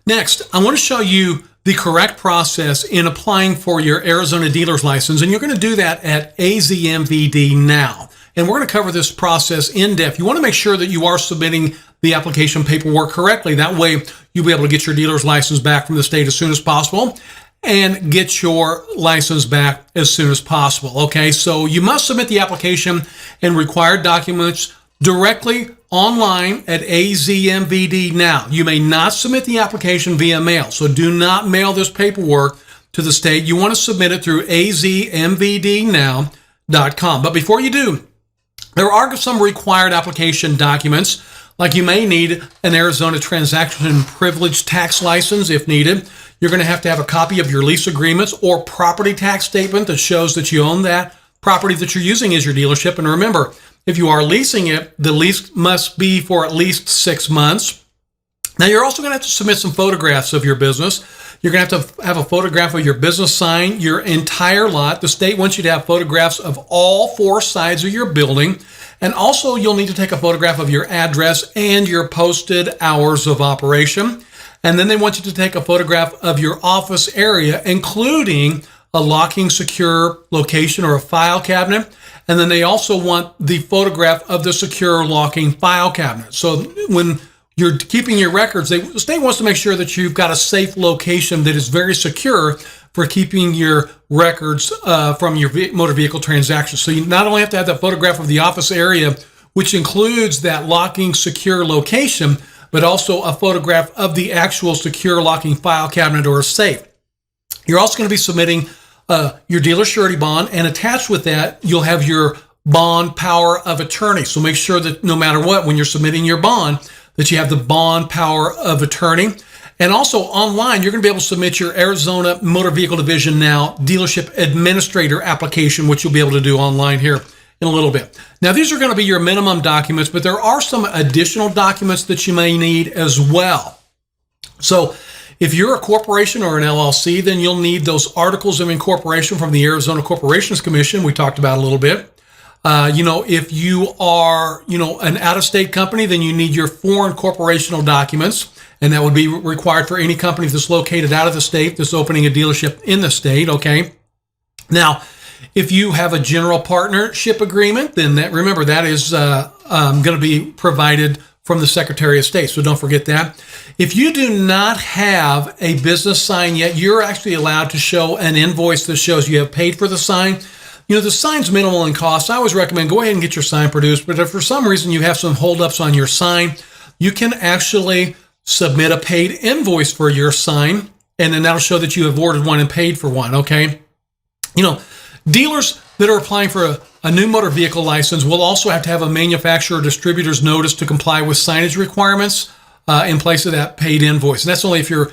Next, I want to show you the correct process in applying for your Arizona dealer's license, and you're going to do that at AZMVDNow. And we're going to cover this process in depth. You want to make sure that you are submitting the application paperwork correctly. That way, you'll be able to get your dealer's license back from the state as soon as possible and get your license back as soon as possible. Okay, so you must submit the application and required documents directly online at AZMVDNow. You may not submit the application via mail, so do not mail this paperwork to the state. You want to submit it through AZMVDNow.com. But before you do, there are some required application documents, like you may need an Arizona transaction privilege tax license if needed. You're going to have a copy of your lease agreements or property tax statement that shows that you own that property that you're using as your dealership. And remember, if you are leasing it, the lease must be for at least 6 months. Now, you're also going to have to submit some photographs of your business. You're going to have a photograph of your business sign, your entire lot. The state wants you to have photographs of all 4 sides of your building. And also, you'll need to take a photograph of your address and your posted hours of operation. And then they want you to take a photograph of your office area, including a locking secure location or a file cabinet. And then they also want the photograph of the secure locking file cabinet. So when you're keeping your records, the state wants to make sure that you've got a safe location that is very secure for keeping your records from your motor vehicle transactions. So you not only have to have that photograph of the office area, which includes that locking secure location, but also a photograph of the actual secure locking file cabinet or a safe. You're also going to be submitting your dealer surety bond, and attached with that, you'll have your bond power of attorney. So make sure that no matter what, when you're submitting your bond, that you have the bond power of attorney. And also online, you're going to be able to submit your Arizona Motor Vehicle Division Now Dealership Administrator application, which you'll be able to do online here in a little bit. Now, these are going to be your minimum documents, but there are some additional documents that you may need as well. So if you're a corporation or an LLC, then you'll need those articles of incorporation from the Arizona Corporations Commission we talked about a little bit. If you are, an out-of-state company, then you need your foreign corporational documents, and that would be required for any company that's located out of the state that's opening a dealership in the state, okay? Now, if you have a general partnership agreement, then remember that is going to be provided from the Secretary of State, so don't forget that. If you do not have a business sign yet, you're actually allowed to show an invoice that shows you have paid for the sign. The sign's minimal in cost. I always recommend go ahead and get your sign produced, but if for some reason you have some holdups on your sign, you can actually submit a paid invoice for your sign, and then that'll show that you have ordered one and paid for one, okay? Dealers that are applying for a new motor vehicle license will also have to have a manufacturer distributor's notice to comply with signage requirements in place of that paid invoice. And that's only if you're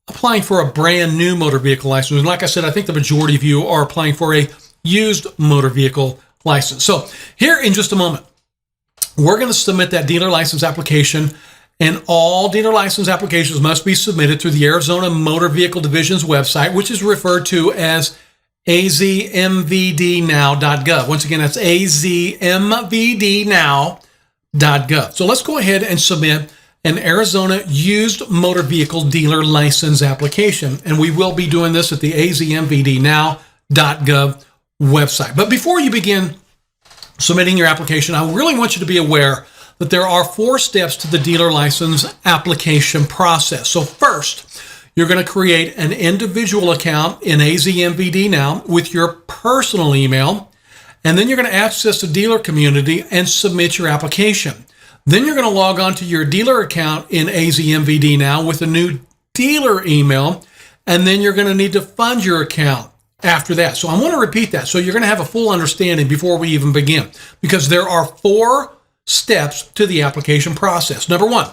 applying for a brand new motor vehicle license. And like I said, I think the majority of you are applying for a used motor vehicle license. So here in just a moment, we're going to submit that dealer license application, and all dealer license applications must be submitted through the Arizona Motor Vehicle Division's website, which is referred to as AZMVDNow.gov. Once again, that's AZMVDNow.gov. So let's go ahead and submit an Arizona used motor vehicle dealer license application. And we will be doing this at the AZMVDNow.gov website. But before you begin submitting your application, I really want you to be aware that there are 4 steps to the dealer license application process. So first, you're going to create an individual account in AZMVDNow with your personal email, and then you're going to access the dealer community and submit your application. Then you're going to log on to your dealer account in AZMVDNow with a new dealer email, and then you're going to need to fund your account after that. So I want to repeat that so you're going to have a full understanding before we even begin, because there are 4 steps to the application process. Number 1,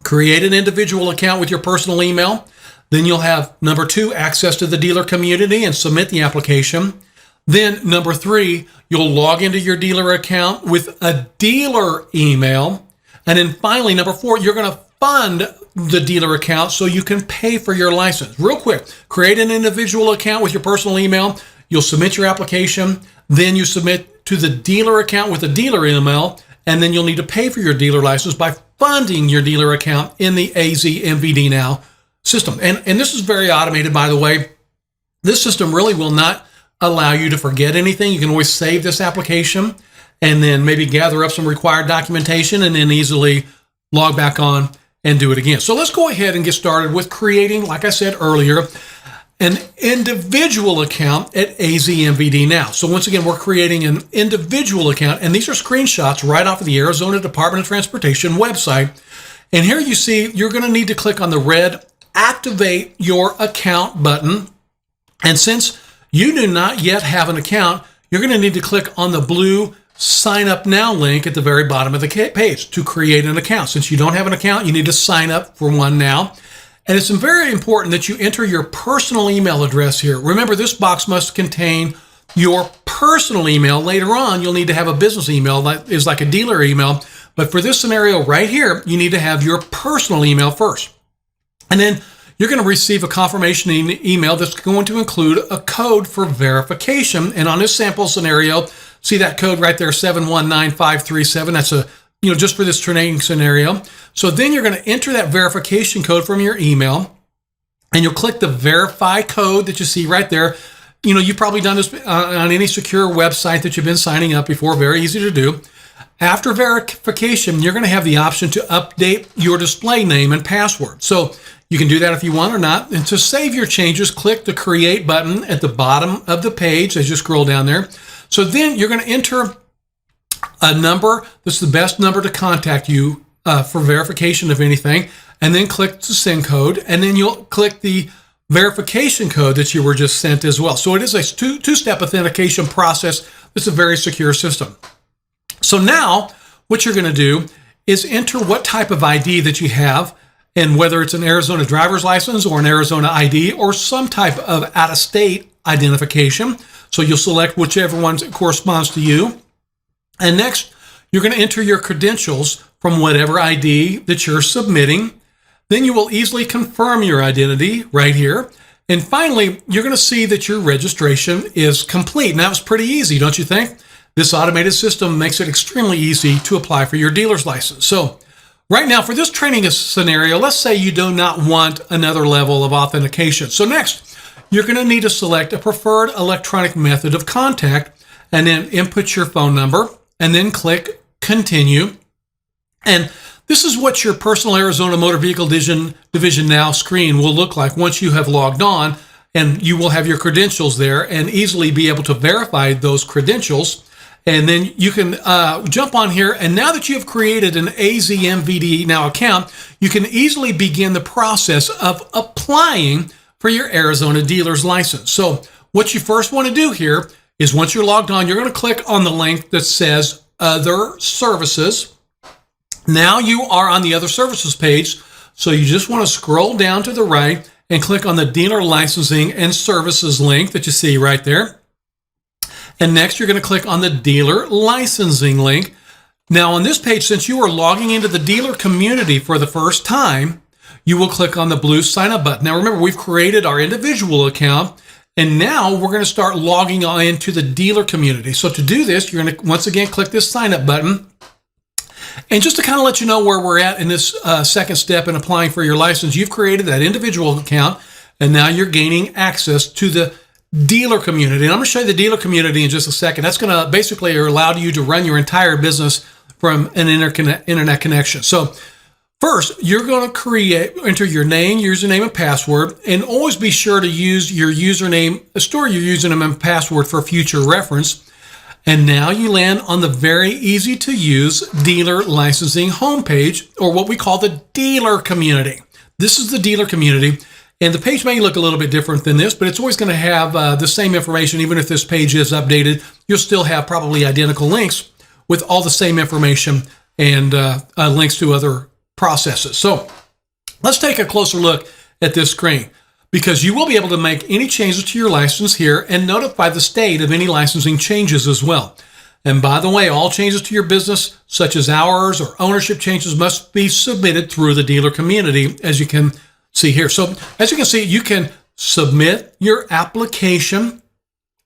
create an individual account with your personal email. Then you'll have, number 2, access to the dealer community and submit the application. Then number 3, you'll log into your dealer account with a dealer email. And then finally, number 4, you're going to fund the dealer account so you can pay for your license. Real quick, create an individual account with your personal email. You'll submit your application. Then you submit to the dealer account with a dealer email. And then you'll need to pay for your dealer license by funding your dealer account in the AZMVDNow system. And this is very automated, by the way. This system really will not allow you to forget anything. You can always save this application and then maybe gather up some required documentation and then easily log back on and do it again. So let's go ahead and get started with creating, like I said earlier, an individual account at AZMVDNow. So once again, we're creating an individual account, and these are screenshots right off of the Arizona Department of Transportation website. And here you see you're going to need to click on the red Activate Your Account button. And since you do not yet have an account, you're going to need to click on the blue Sign Up Now link at the very bottom of the page to create an account. Since you don't have an account, you need to sign up for one now. And it's very important that you enter your personal email address here. Remember, this box must contain your personal email. Later on, you'll need to have a business email that is like a dealer email. But for this scenario right here, you need to have your personal email first. And then you're going to receive a confirmation email that's going to include a code for verification. And on this sample scenario, see that code right there, 719537. That's just for this training scenario. So then you're going to enter that verification code from your email, and you'll click the verify code that you see right there. You've probably done this on any secure website that you've been signing up before. Very easy to do. After verification, you're going to have the option to update your display name and password. So you can do that if you want or not. And to save your changes, click the create button at the bottom of the page as you scroll down there. So then you're going to enter a number that's the best number to contact you for verification of anything, and then click the send code, and then you'll click the verification code that you were just sent as well. So it is a two-step authentication process. It's a very secure system. So now what you're going to do is enter what type of ID that you have, and whether it's an Arizona driver's license or an Arizona ID or some type of out-of-state identification. So you'll select whichever one corresponds to you. And next, you're going to enter your credentials from whatever ID that you're submitting. Then you will easily confirm your identity right here. And finally, you're going to see that your registration is complete. And that was pretty easy, don't you think? This automated system makes it extremely easy to apply for your dealer's license. So right now, for this training scenario, let's say you do not want another level of authentication. So next, you're going to need to select a preferred electronic method of contact and then input your phone number and then click continue. And this is what your personal Arizona Motor Vehicle Division Now screen will look like once you have logged on, and you will have your credentials there and easily be able to verify those credentials. And then you can jump on here, and now that you have created an AZMVDNow account, you can easily begin the process of applying for your Arizona dealer's license. So what you first want to do here is, once you're logged on, you're going to click on the link that says Other Services. Now you are on the Other Services page, so you just want to scroll down to the right and click on the Dealer Licensing and Services link that you see right there. And next, you're going to click on the Dealer Licensing link. Now on this page, since you are logging into the dealer community for the first time, you will click on the blue Sign Up button. Now remember, we've created our individual account, and now we're going to start logging on into the dealer community. So to do this, you're going to once again click this Sign Up button. And just to kind of let you know where we're at in this second step in applying for your license, you've created that individual account, and now you're gaining access to the dealer community. And I'm going to show you the dealer community in just a second. That's going to basically allow you to run your entire business from an internet connection. So first, you're going to enter your name, username, and password, and always be sure to use your username, store your username and password for future reference. And now you land on the very easy to use dealer licensing homepage, or what we call the dealer community. This is the dealer community, and the page may look a little bit different than this, but it's always going to have the same information. Even if this page is updated, you'll still have probably identical links with all the same information and links to other processes. So let's take a closer look at this screen, because you will be able to make any changes to your license here and notify the state of any licensing changes as well. And by the way, all changes to your business, such as hours or ownership changes, must be submitted through the dealer community, as you can see here. So as you can see, you can submit your application.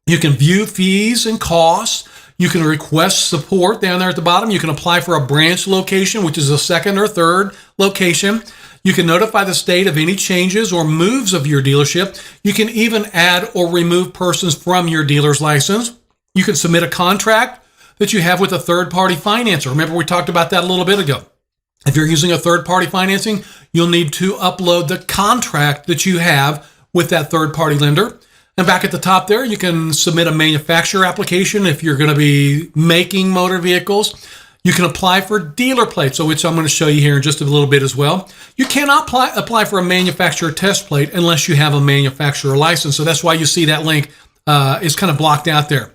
You can view fees and costs. You can request support down there at the bottom. You can apply for a branch location, which is a second or third location. You can notify the state of any changes or moves of your dealership. You can even add or remove persons from your dealer's license. You can submit a contract that you have with a third-party financer. Remember, we talked about that a little bit ago. If you're using a third-party financing, you'll need to upload the contract that you have with that third-party lender. And back at the top there, you can submit a manufacturer application if you're going to be making motor vehicles. You can apply for dealer plates, which I'm going to show you here in just a little bit as well. You cannot apply for a manufacturer test plate unless you have a manufacturer license. So that's why you see that link is kind of blocked out there.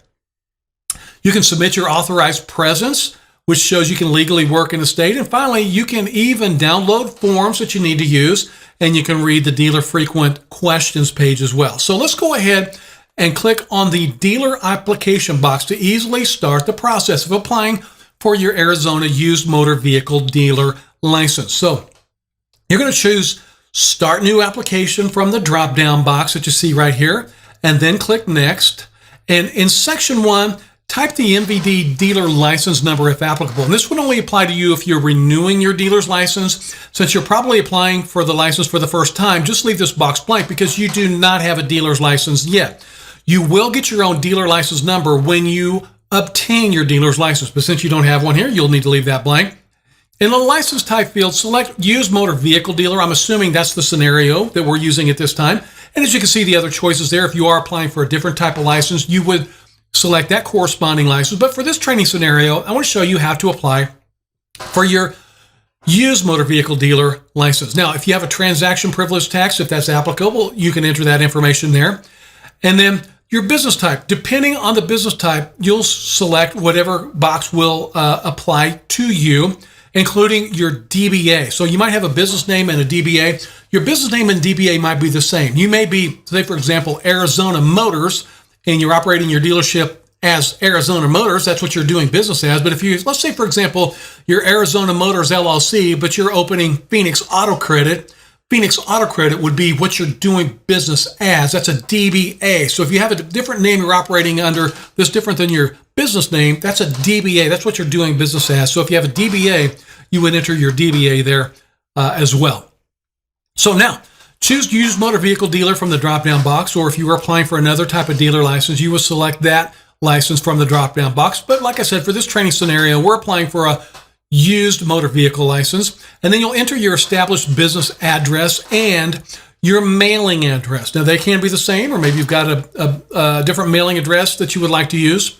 You can submit your authorized presence, which shows you can legally work in the state. And finally, you can even download forms that you need to use, and you can read the dealer frequent questions page as well. So let's go ahead and click on the dealer application box to easily start the process of applying for your Arizona used motor vehicle dealer license. So you're going to choose Start New Application from the drop-down box that you see right here, and then click Next. And in Section 1, type the MVD dealer license number if applicable. And this would only apply to you if you're renewing your dealer's license. Since you're probably applying for the license for the first time, just leave this box blank because you do not have a dealer's license yet. You will get your own dealer license number when you obtain your dealer's license, but since you don't have one here, you'll need to leave that blank. In the license type field, select Used Motor Vehicle Dealer. I'm assuming that's the scenario that we're using at this time. And as you can see, the other choices there, if you are applying for a different type of license, you would select that corresponding license. But for this training scenario, I want to show you how to apply for your used motor vehicle dealer license. Now, if you have a transaction privilege tax, if that's applicable, you can enter that information there. And then your business type, depending on the business type, you'll select whatever box will apply to you, including your DBA. So you might have a business name and a DBA. Your business name and DBA might be the same. You may be, say, for example, Arizona Motors, and you're operating your dealership as Arizona Motors. That's what you're doing business as. But if you, let's say, for example, you're Arizona Motors LLC, but you're opening Phoenix Auto Credit. Phoenix Auto Credit would be what you're doing business as. That's a DBA. So if you have a different name you're operating under that's different than your business name, that's a DBA. That's what you're doing business as. So if you have a DBA, you would enter your DBA there as well. So now, choose Used Motor Vehicle Dealer from the drop-down box, or if you were applying for another type of dealer license, you will select that license from the drop-down box. But like I said, for this training scenario, we're applying for a used motor vehicle license, and then you'll enter your established business address and your mailing address. Now, they can be the same, or maybe you've got a different mailing address that you would like to use.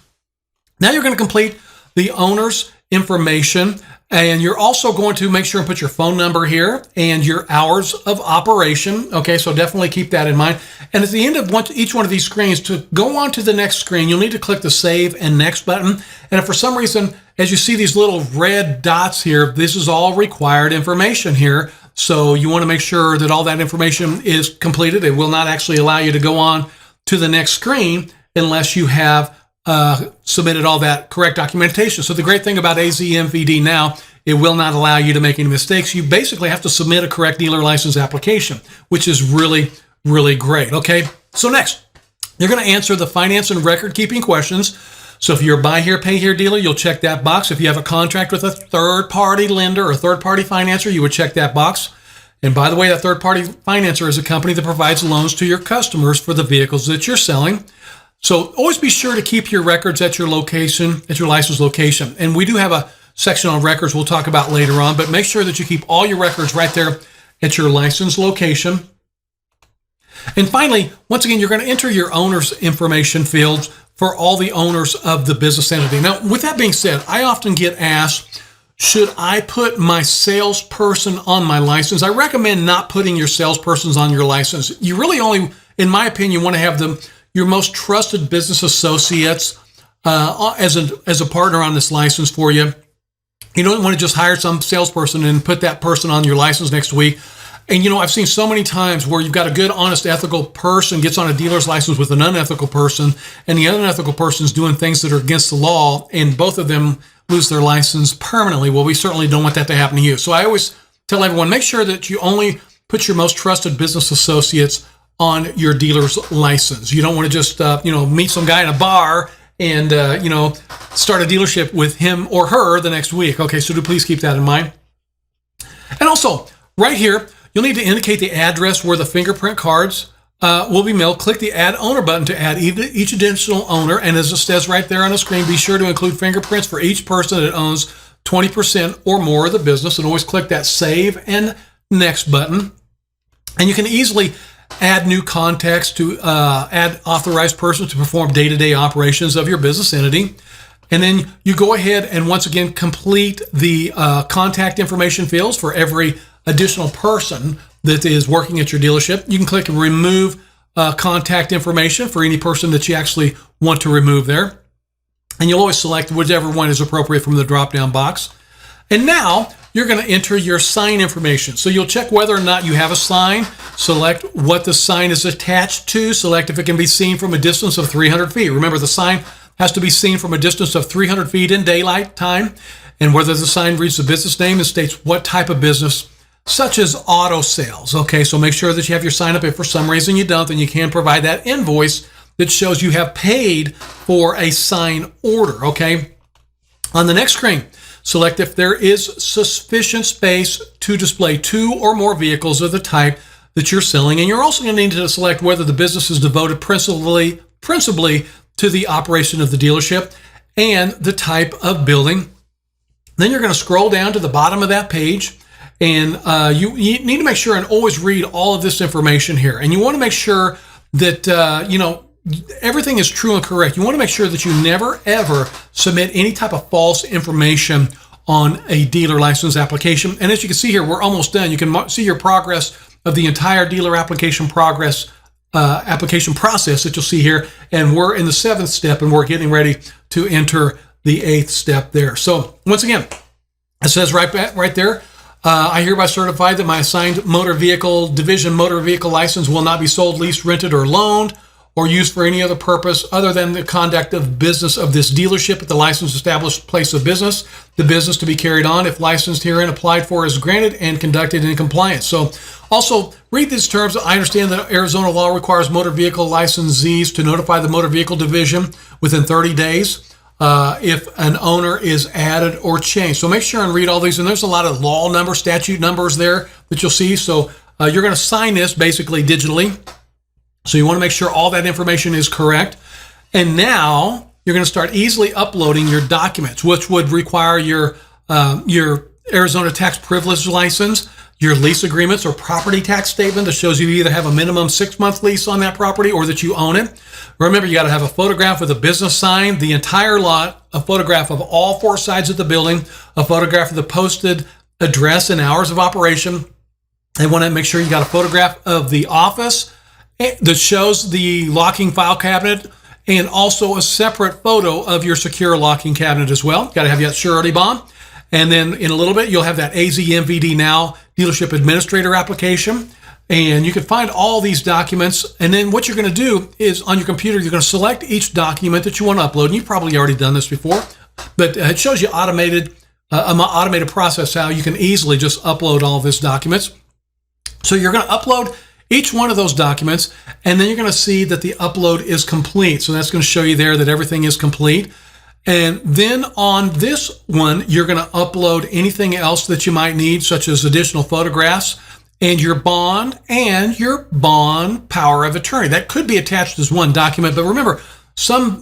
Now you're going to complete the owner's information, and you're also going to make sure and put your phone number here and your hours of operation. Okay, so definitely keep that in mind. And at the end of each one of these screens, to go on to the next screen, you'll need to click the Save and Next button. And if for some reason, as you see these little red dots here, this is all required information here. So you want to make sure that all that information is completed. It will not actually allow you to go on to the next screen unless you have submitted all that correct documentation. So the great thing about AZMVDNow, it will not allow you to make any mistakes. You basically have to submit a correct dealer license application, which is really, really great. Okay, so next, you're going to answer the finance and record keeping questions. So if you're a buy here, pay here dealer, you'll check that box. If you have a contract with a third-party lender or third-party financer, you would check that box. And by the way, that third-party financer is a company that provides loans to your customers for the vehicles that you're selling. So always be sure to keep your records at your location, at your license location. And we do have a section on records we'll talk about later on, but make sure that you keep all your records right there at your license location. And finally, once again, you're going to enter your owner's information fields for all the owners of the business entity. Now, with that being said, I often get asked, should I put my salesperson on my license? I recommend not putting your salespersons on your license. You really only, in my opinion, want to have your most trusted business associates as a partner on this license for you. You don't want to just hire some salesperson and put that person on your license next week. And, you know, I've seen so many times where you've got a good, honest, ethical person gets on a dealer's license with an unethical person, and the unethical person's doing things that are against the law, and both of them lose their license permanently. Well, we certainly don't want that to happen to you. So I always tell everyone, make sure that you only put your most trusted business associates on your dealer's license. You don't want to just, meet some guy in a bar and, start a dealership with him or her the next week. Okay, so do please keep that in mind. And also, right here, you'll need to indicate the address where the fingerprint cards will be mailed. Click the Add Owner button to add each additional owner. And as it says right there on the screen, be sure to include fingerprints for each person that owns 20% or more of the business. And always click that Save and Next button. And you can easily add new contacts to add authorized persons to perform day-to-day operations of your business entity. And then you go ahead and once again complete the contact information fields for every additional person that is working at your dealership. You can click Remove contact information for any person that you actually want to remove there. And you'll always select whichever one is appropriate from the drop-down box. And now you're going to enter your sign information. So you'll check whether or not you have a sign, select what the sign is attached to, select if it can be seen from a distance of 300 feet. Remember, the sign has to be seen from a distance of 300 feet in daylight time, and whether the sign reads the business name and states what type of business, such as auto sales. Okay, so make sure that you have your sign up. If for some reason you don't, then you can provide that invoice that shows you have paid for a sign order. Okay, on the next screen, select if there is sufficient space to display 2 or more vehicles of the type that you're selling. And you're also going to need to select whether the business is devoted principally to the operation of the dealership and the type of building. Then you're going to scroll down to the bottom of that page, and you need to make sure and always read all of this information here. And you want to make sure that everything is true and correct. You want to make sure that you never ever submit any type of false information on a dealer license application. And as you can see here, we're almost done. You can see your progress of the entire dealer application process that you'll see here. And we're in the 7th step, and we're getting ready to enter the 8th step there. So once again, it says right there, I hereby certify that my assigned motor vehicle division motor vehicle license will not be sold, leased, rented, or loaned, or used for any other purpose other than the conduct of business of this dealership at the licensed established place of business. The business to be carried on, if licensed herein applied for, is granted and conducted in compliance. So also read these terms. I understand that Arizona law requires motor vehicle licensees to notify the motor vehicle division within 30 days if an owner is added or changed. So make sure and read all these. And there's a lot of law numbers, statute numbers there that you'll see. So you're going to sign this basically digitally. So you want to make sure all that information is correct. And now you're going to start easily uploading your documents, which would require your Arizona tax privilege license, your lease agreements or property tax statement that shows you either have a minimum 6-month lease on that property or that you own it. Remember, you got to have a photograph with a business sign, the entire lot, a photograph of all 4 sides of the building, a photograph of the posted address and hours of operation. They want to make sure you got a photograph of the office that shows the locking file cabinet, and also a separate photo of your secure locking cabinet as well. Got to have that surety bond. And then in a little bit, you'll have that AZMVDNow dealership administrator application. And you can find all these documents. And then what you're going to do is on your computer, you're going to select each document that you want to upload. And you've probably already done this before, but it shows you automated process how you can easily just upload all of these documents. So you're going to upload each one of those documents, and then you're going to see that the upload is complete. So that's going to show you there that everything is complete. And then on this one, you're going to upload anything else that you might need, such as additional photographs and your bond power of attorney. That could be attached as one document, but remember,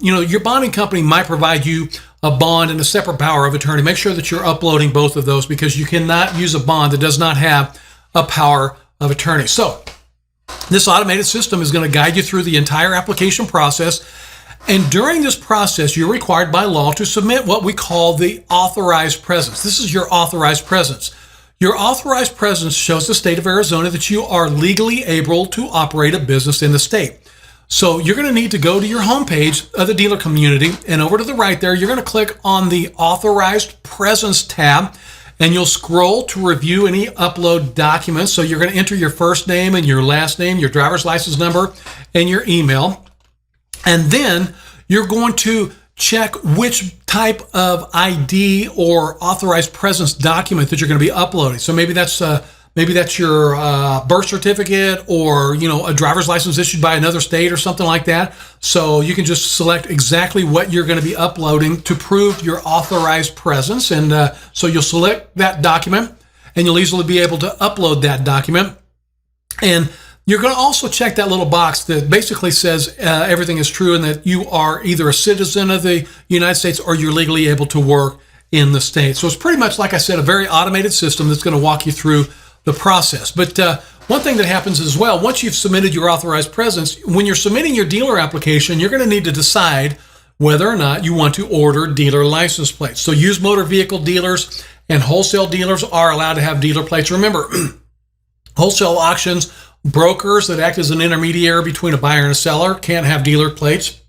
your bonding company might provide you a bond and a separate power of attorney. Make sure that you're uploading both of those, because you cannot use a bond that does not have a power of attorney. So this automated system is going to guide you through the entire application process. And during this process, you're required by law to submit what we call the authorized presence. This is your authorized presence. Your authorized presence shows the state of Arizona that you are legally able to operate a business in the state. So you're going to need to go to your homepage of the dealer community, and over to the right there, you're going to click on the authorized presence tab, and you'll scroll to review any upload documents. So you're going to enter your first name and your last name, your driver's license number, and your email. And then you're going to check which type of ID or authorized presence document that you're going to be uploading. So maybe that's your birth certificate, or a driver's license issued by another state or something like that. So you can just select exactly what you're going to be uploading to prove your authorized presence. And so you'll select that document, and you'll easily be able to upload that document. And you're going to also check that little box that basically says everything is true and that you are either a citizen of the United States or you're legally able to work in the state. So it's pretty much, like I said, a very automated system that's going to walk you through the process. But one thing that happens as well, once you've submitted your authorized presence, when you're submitting your dealer application, you're going to need to decide whether or not you want to order dealer license plates. So used motor vehicle dealers and wholesale dealers are allowed to have dealer plates. Remember, wholesale auctions, brokers that act as an intermediary between a buyer and a seller can't have dealer plates,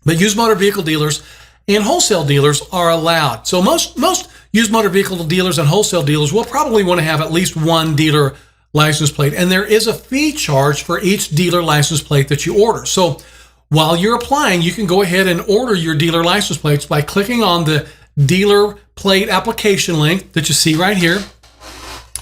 but used motor vehicle dealers and wholesale dealers are allowed. So most used motor vehicle dealers and wholesale dealers will probably want to have at least one dealer license plate, and there is a fee charged for each dealer license plate that you order. So while you're applying, you can go ahead and order your dealer license plates by clicking on the dealer plate application link that you see right here.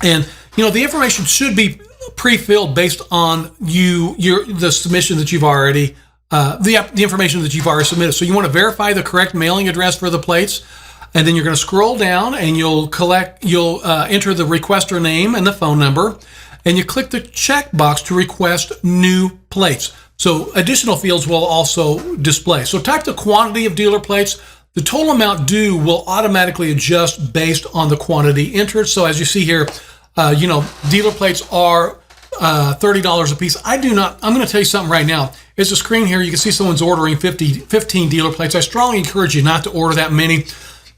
And the information should be pre-filled based on the submission that you've already the information that you've already submitted. So you want to verify the correct mailing address for the plates, and then you're going to scroll down and you'll enter the requester name and the phone number, and you click the check box to request new plates. So additional fields will also display. So type the quantity of dealer plates. The total amount due will automatically adjust based on the quantity entered. So as you see here, dealer plates are $30 a piece. I'm going to tell you something right now. It's a screen here. You can see someone's ordering 15 dealer plates. I strongly encourage you not to order that many,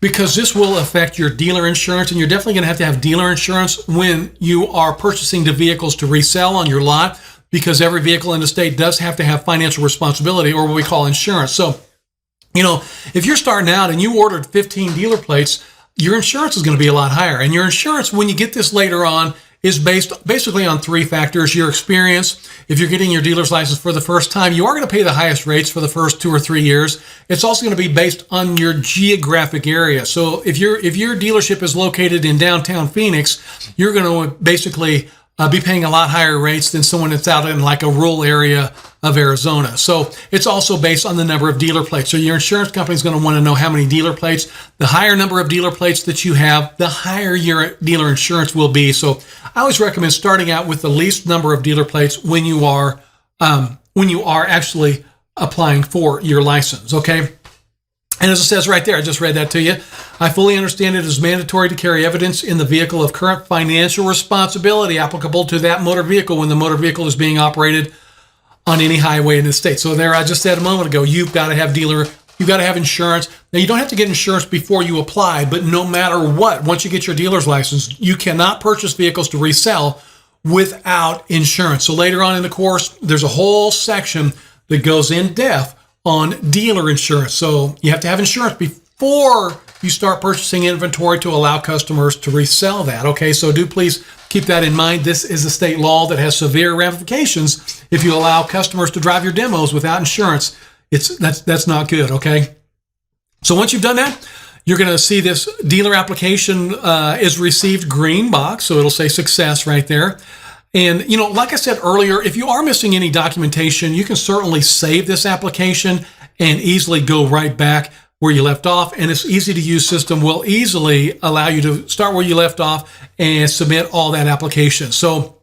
because this will affect your dealer insurance, and you're definitely going to have dealer insurance when you are purchasing the vehicles to resell on your lot, because every vehicle in the state does have to have financial responsibility, or what we call insurance. So, if you're starting out and you ordered 15 dealer plates, your insurance is going to be a lot higher. And your insurance, when you get this later on, is based basically on three factors. Your experience. If you're getting your dealer's license for the first time, you are going to pay the highest rates for the first 2 or 3 years. It's also going to be based on your geographic area. So if your dealership is located in downtown Phoenix, you're going to basically be paying a lot higher rates than someone that's out in like a rural area of Arizona. So it's also based on the number of dealer plates. So your insurance company is going to want to know how many dealer plates. The higher number of dealer plates that you have, the higher your dealer insurance will be. So I always recommend starting out with the least number of dealer plates when you are actually applying for your license. Okay. And as it says right there, I just read that to you. I fully understand it is mandatory to carry evidence in the vehicle of current financial responsibility applicable to that motor vehicle when the motor vehicle is being operated on any highway in the state. So there, I just said a moment ago, you've got to have insurance. Now, you don't have to get insurance before you apply, but no matter what, once you get your dealer's license, you cannot purchase vehicles to resell without insurance. So later on in the course, there's a whole section that goes in depth on dealer insurance. So you have to have insurance before you start purchasing inventory to allow customers to resell that. Okay, so do please keep that in mind. This is a state law that has severe ramifications if you allow customers to drive your demos without insurance. That's not good. Okay, so once you've done that, you're going to see this dealer application is received green box, so it'll say success right there. And, like I said earlier, if you are missing any documentation, you can certainly save this application and easily go right back where you left off. And this easy to use system will easily allow you to start where you left off and submit all that application. So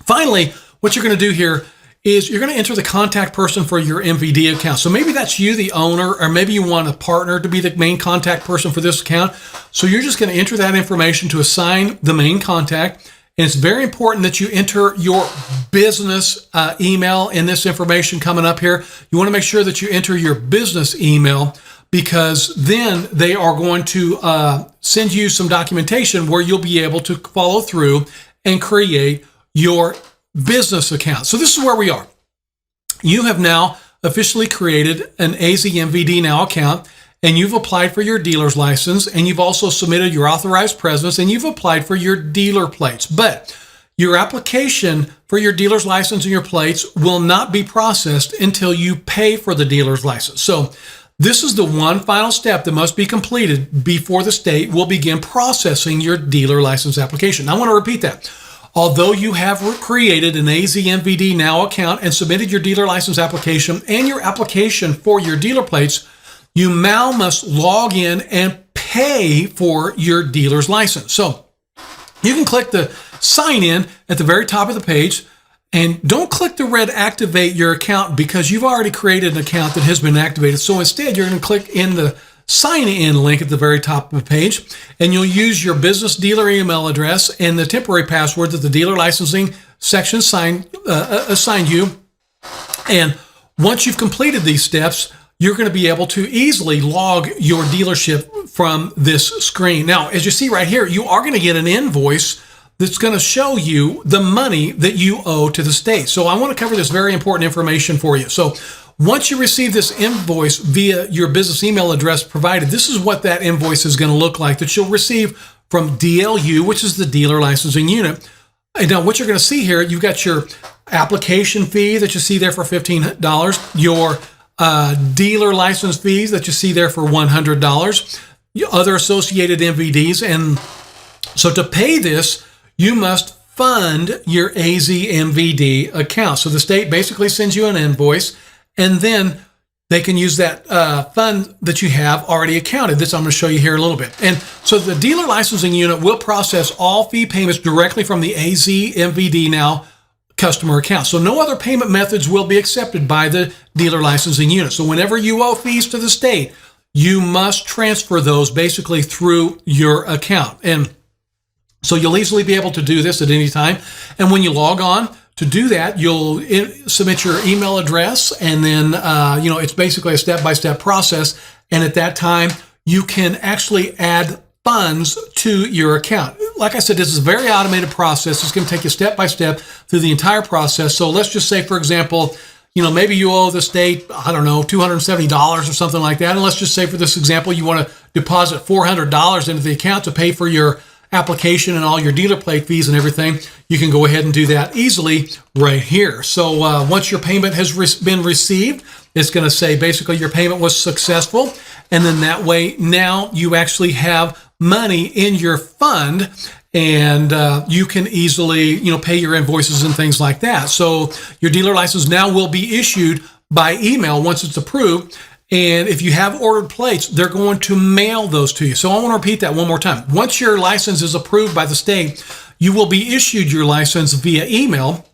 finally, what you're going to do here is you're going to enter the contact person for your MVD account. So maybe that's you, the owner, or maybe you want a partner to be the main contact person for this account. So you're just going to enter that information to assign the main contact. And it's very important that you enter your business email in this information coming up here. You want to make sure that you enter your business email, because then they are going to send you some documentation where you'll be able to follow through and create your business account. So this is where we are. You have now officially created an AZMVDNow account, and you've applied for your dealer's license, and you've also submitted your authorized presence, and you've applied for your dealer plates. But your application for your dealer's license and your plates will not be processed until you pay for the dealer's license. So this is the one final step that must be completed before the state will begin processing your dealer license application. I want to repeat that. Although you have created an AZMVDNow account and submitted your dealer license application and your application for your dealer plates, you now must log in and pay for your dealer's license. So you can click the sign in at the very top of the page, And don't click the red activate your account because you've already created an account that has been activated. So instead, you're going to click in the sign in link at the very top of the page, and you'll use your business dealer email address and the temporary password that the dealer licensing section assigned you. And once you've completed these steps, you're going to be able to easily log your dealership from this screen. Now, as you see right here, you are going to get an invoice that's going to show you the money that you owe to the state. So I want to cover this very important information for you. So once you receive this invoice via your business email address provided, this is what that invoice is going to look like that you'll receive from DLU, which is the dealer licensing unit. And now what you're going to see here, you've got your application fee that you see there for $15, your dealer license fees that you see there for $100, other associated MVDs. And so to pay this, you must fund your AZMVD account. So the state basically sends you an invoice, and then they can use that fund that you have already accounted. This I'm going to show you here a little bit. And so the dealer licensing unit will process all fee payments directly from the AZMVDNow customer account. So no other payment methods will be accepted by the dealer licensing unit. So whenever you owe fees to the state, you must transfer those basically through your account. And so you'll easily be able to do this at any time. And when you log on to do that, you'll submit your email address, and then, it's basically a step-by-step process. And at that time, you can actually add funds to your account. Like I said, this is a very automated process. It's going to take you step-by-step through the entire process. So let's just say, for example, maybe you owe the state, I don't know, $270 or something like that. And let's just say for this example, you want to deposit $400 into the account to pay for your application and all your dealer plate fees and everything. You can go ahead and do that easily right here. So once your payment has been received, it's going to say basically your payment was successful. And then that way, now you actually have money in your fund, and you can easily, pay your invoices and things like that. So your dealer license now will be issued by email once it's approved. And if you have ordered plates, they're going to mail those to you. So I want to repeat that one more time. Once your license is approved by the state, you will be issued your license via email.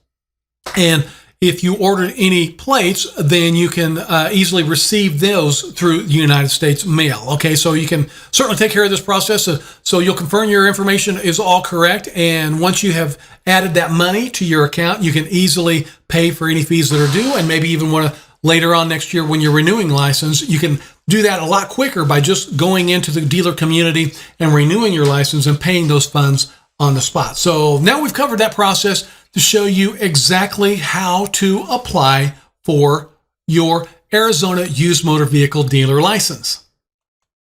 And if you ordered any plates, then you can easily receive those through the United States mail. Okay, so you can certainly take care of this process. So you'll confirm your information is all correct. And once you have added that money to your account, you can easily pay for any fees that are due, and maybe even want to later on next year when you're renewing license, you can do that a lot quicker by just going into the dealer community and renewing your license and paying those funds on the spot. So now we've covered that process to show you exactly how to apply for your Arizona used motor vehicle dealer license.